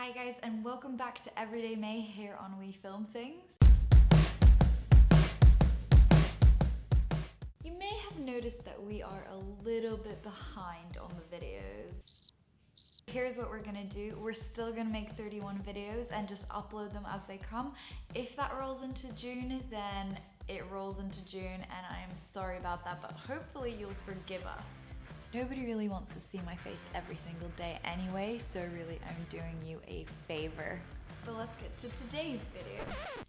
Hi guys, and welcome back to Everyday May here on We Film Things. You may have noticed that we are a little bit behind on the videos. Here's what we're gonna do. We're still gonna make 31 videos and just upload them as they come. If that rolls into June, then it rolls into June, and I am sorry about that, but hopefully you'll forgive us. Nobody really wants to see my face every single day anyway, so really I'm doing you a favor. But let's get to today's video.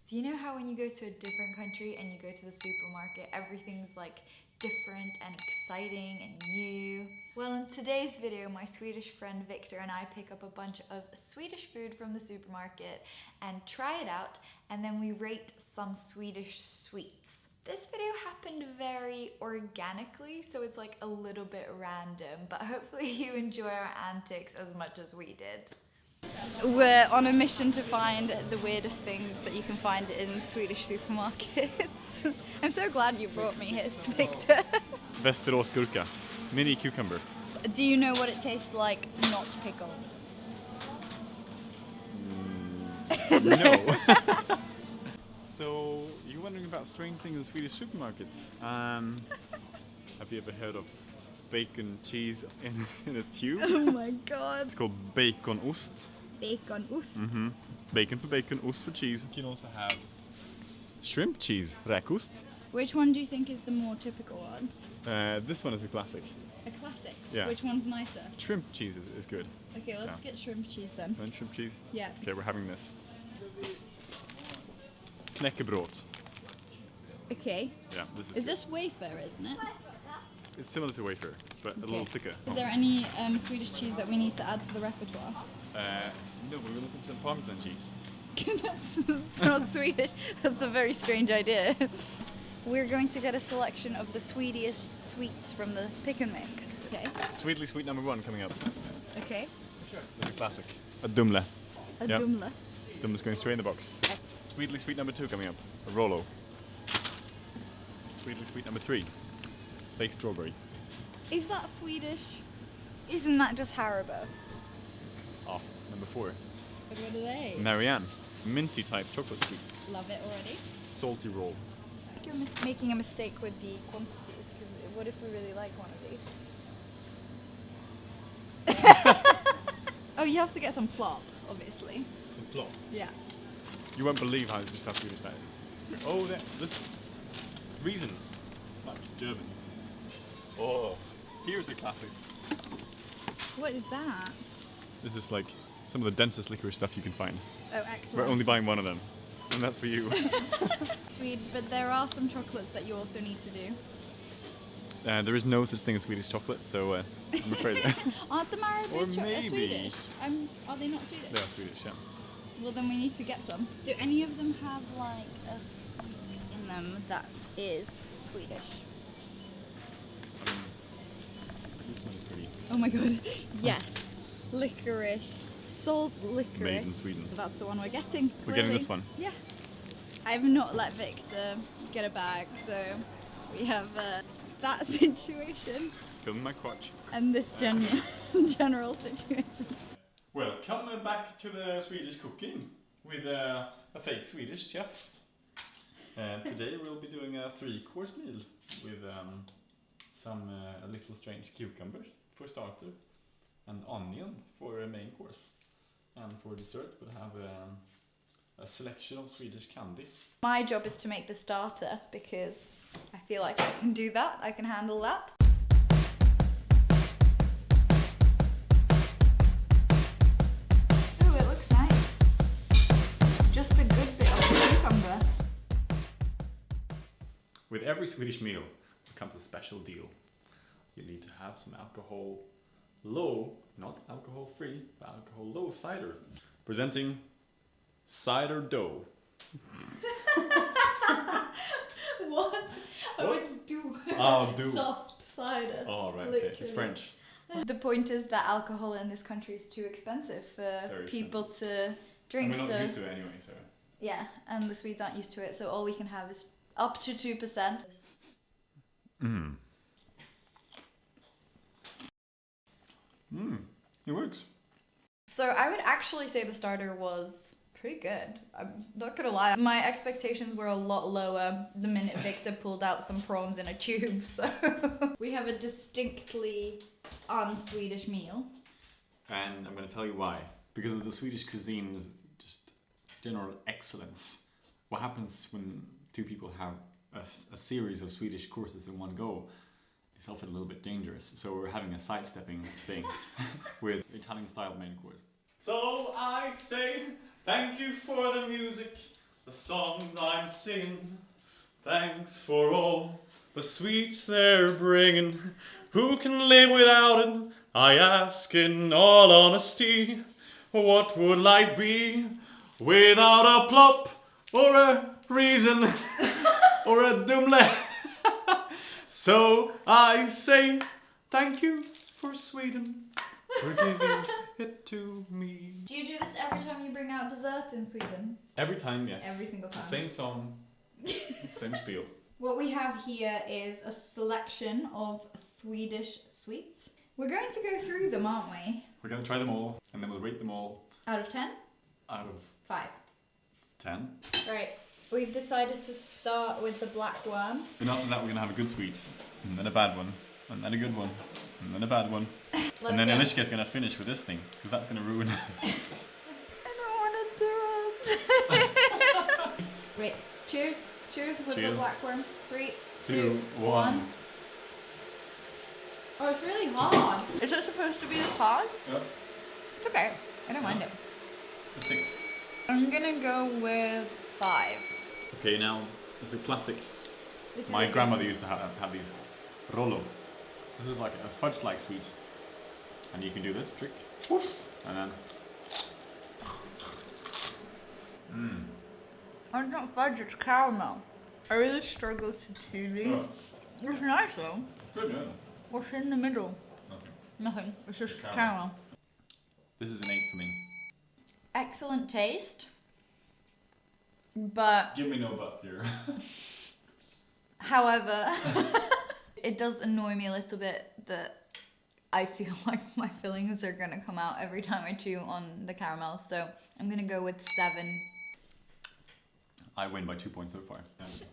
So you know how when you go to a different country and you go to the supermarket, everything's like different and exciting and new? Well, in today's video, my Swedish friend Viktor and I pick up a bunch of Swedish food from the supermarket and try it out, and then we rate some Swedish sweets. This video happened very organically, so it's like a little bit random, but hopefully you enjoy our antics as much as we did. We're on a mission to find the weirdest things that you can find in Swedish supermarkets. I'm so glad you brought me here, Viktor. Västerås gurka, mini cucumber. Do you know what it tastes like not pickled? No. So, you're wondering about strange things in Swedish supermarkets. Have you ever heard of bacon cheese in a tube? Oh my god. It's called baconost. Baconost? Mm-hmm. Bacon for bacon, ost for cheese. You can also have shrimp cheese, räkost. Which one do you think is the more typical one? This one is a classic. A classic? Yeah. Which one's nicer? Shrimp cheese is good. Okay, let's get shrimp cheese then. And shrimp cheese? Yeah. Okay, we're having this. Knäckebröd. Okay. Yeah, this is Is good. this wafer, isn't it? It's similar to wafer, but a little thicker. Is there any Swedish cheese that we need to add to the repertoire? No, we're looking for some Parmesan cheese. That's not Swedish. That's a very strange idea. We're going to get a selection of the sweetest sweets from the pick and mix. Okay. Sweetly Sweet number 1 coming up. Okay. There's a classic. A dumle. A Yep. dumle. Dumle's going straight in the box. Sweetly Sweet number 2 coming up. A Rolo. Sweetly Sweet number 3. Fake strawberry. Is that Swedish? Isn't that just Haribo? Oh, number 4. But what are they? Marianne. Minty type chocolate sweet. Love it already. Salty roll. I think you're making a mistake with the quantities, because what if we really like one of these? Oh, you have to get some plop, obviously. Some plop. Yeah. You won't believe how Swedish that is. Oh, this reason. Might be German. Oh, here's a classic. What is that? This is like some of the densest licorice stuff you can find. Oh, excellent. We're only buying one of them, and that's for you. Sweet, but there are some chocolates that you also need to do. There is no such thing as Swedish chocolate, so I'm afraid. Aren't the Marabous Or maybe. Swedish? Are they not Swedish? They are Swedish, yeah. Well, then we need to get some. Do any of them have like a sweet in them that is Swedish? This one is pretty. Oh my god, yes. Licorice. Salt licorice. Made in Sweden. That's the one we're getting. We're getting clearly. this one. Yeah. I've not let Viktor get a bag, so we have that situation Film my crotch. and this general situation. Welcome back to the Swedish cooking with a fake Swedish chef. Today we'll be doing a 3-course meal with some little strange cucumbers for starter and onion for a main course. And for dessert we'll have a selection of Swedish candy. My job is to make the starter because I feel like I can do that, I can handle that. Ooh, it looks nice. Just the good bit of the cucumber. With every Swedish meal comes a special deal. You need to have some alcohol low, not alcohol free, but alcohol low cider. Presenting cider dough. What? What? It's do. Oh, do. Soft cider. Oh, right, okay. It's French. The point is that alcohol in this country is too expensive for Very people to And drink. we're not So used to it anyway, so. yeah, and the Swedes aren't used to it, so all we can have is up to 2%. It works. So I would actually say the starter was pretty good. I'm not gonna lie. My expectations were a lot lower the minute Viktor pulled out some prawns in a tube, so. We have a distinctly un-Swedish meal. And I'm going to tell you why. Because of the Swedish cuisine's just general excellence. What happens when two people have a series of Swedish courses in one go? It's often a little bit dangerous. So we're having a sidestepping thing with Italian-style main course. So I say thank you for the music, the songs I'm singing. Thanks for all the sweets they're bringing. Who can live without it? I ask in all honesty. What would life be without a plop or a reason or a dumle? So I say thank you for Sweden for giving it to me. Do you do this every time you bring out dessert in Sweden? Every time, yes. Every single time. Same song, same spiel. What we have here is a selection of Swedish sweets. We're going to go through them, aren't we? We're going to try them all, and then we'll rate them all. Out of 10? Out of 5. 10. Right. We've decided to start with the black worm. And after that we're going to have a good sweet, and then a bad one, and then a good one, and then a bad one. And then Eliska is going to finish with this thing, because that's going to ruin it. I don't want to do it. Wait, cheers. Cheers with the black worm. 3, 2, 1. Oh, it's really hard. Is it supposed to be this hard? Yep. It's okay. I don't mind it. A 6. I'm gonna go with 5. Okay, now, it's a classic. This My is grandmother used to have these rollo. This is like a fudge-like sweet. And you can do this trick. Woof! And then... Mmm. It's not fudge, it's caramel. I really struggle to chew these. Oh. It's nice though. Good, yeah. What's in the middle? Nothing. Nothing. It's just Caramel. caramel. This is an 8 for me. Excellent taste. But... Give me no butt here. However, it does annoy me a little bit that I feel like my fillings are gonna come out every time I chew on the caramel, so I'm gonna go with 7. I win by 2 points so far.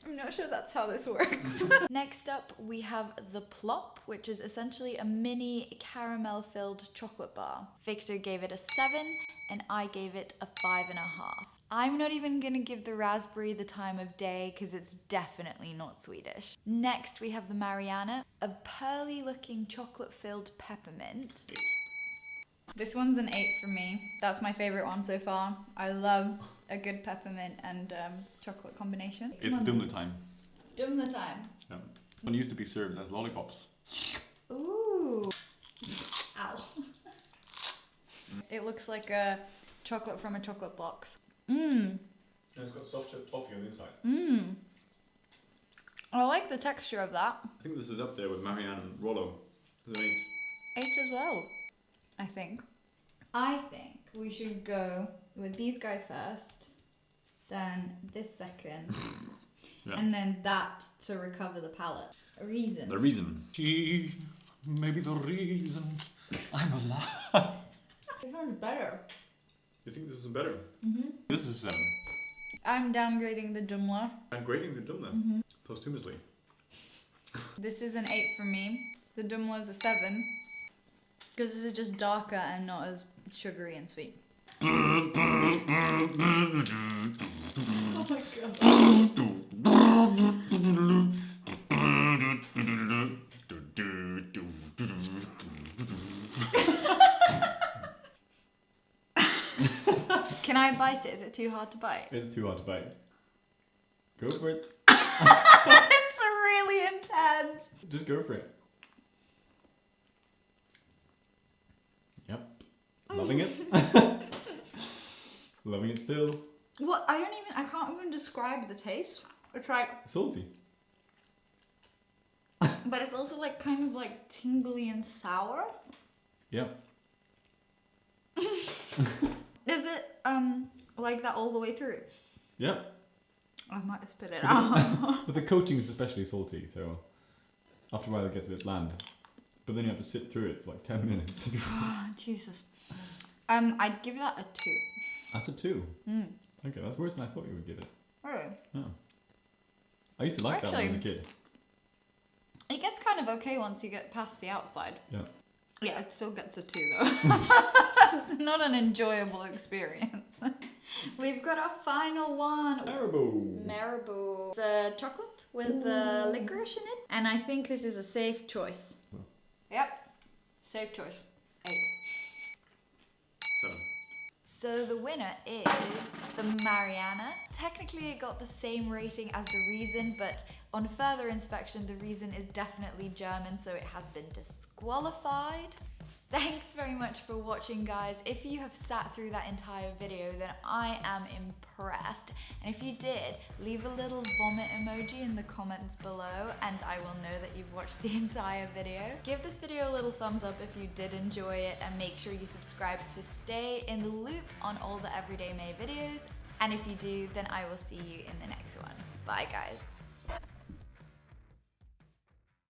I'm not sure that's how this works. Next up, we have the Plop, which is essentially a mini caramel-filled chocolate bar. Viktor gave it a 7, and I gave it a 5.5. I'm not even gonna give the raspberry the time of day because it's definitely not Swedish. Next, we have the Mariana, a pearly-looking chocolate-filled peppermint. 8. This one's an 8 for me. That's my favorite one so far. I love a good peppermint and chocolate combination. It's Dumle time. Dumle time. Yeah. One used to be served as lollipops. Ooh. Ow. It looks like a chocolate from a chocolate box. Mmm. And it's got soft toffee on the inside. Mmm. I like the texture of that. I think this is up there with Marianne and Rollo. It's an 8. 8 as well, I think. I think we should go with these guys first, then this second, Yeah. and then that to recover the palate. A reason. The reason. She may be the reason I'm alive. This one's better. You think this is better? Mm-hmm. This is 7. I'm downgrading the Dumle. I'm grading the Dumle Mm-hmm. posthumously. This is an 8 for me. The Dumle is a 7. Because this is just darker and not as sugary and sweet. Oh my Can I bite it? Is it too hard to bite? It's too hard to bite. Go for it. It's really intense. Just go for it. Yep. Loving it. Loving it still. What? I can't even describe the taste. It's like, Salty. but it's also like kind of like tingly and sour. Yeah. Is it like that all the way through? Yeah. I might spit it out. But the coating is especially salty, so after a while it gets a bit bland. But then you have to sit through it for like 10 minutes. Jesus. I'd give that a 2. That's a 2? Mm. Okay, that's worse than I thought you would give it. Really? Yeah. I used to like that when I was a kid. It gets kind of okay once you get past the outside. Yeah. Yeah, it still gets a 2 though. It's not an enjoyable experience. We've got our final one. Marabou. It's a chocolate with licorice in it. And I think this is a safe choice. Yep. Safe choice. 8. 7. So the winner is the Mariana. Technically it got the same rating as the Reason, but on further inspection the Reason is definitely German, so it has been disqualified. Thanks very much for watching, guys. If you have sat through that entire video, then I am impressed. And if you did, leave a little vomit emoji in the comments below and I will know that you've watched the entire video. Give this video a little thumbs up if you did enjoy it, and make sure you subscribe to stay in the loop on all the Everyday May videos. And if you do, then I will see you in the next one. Bye, guys.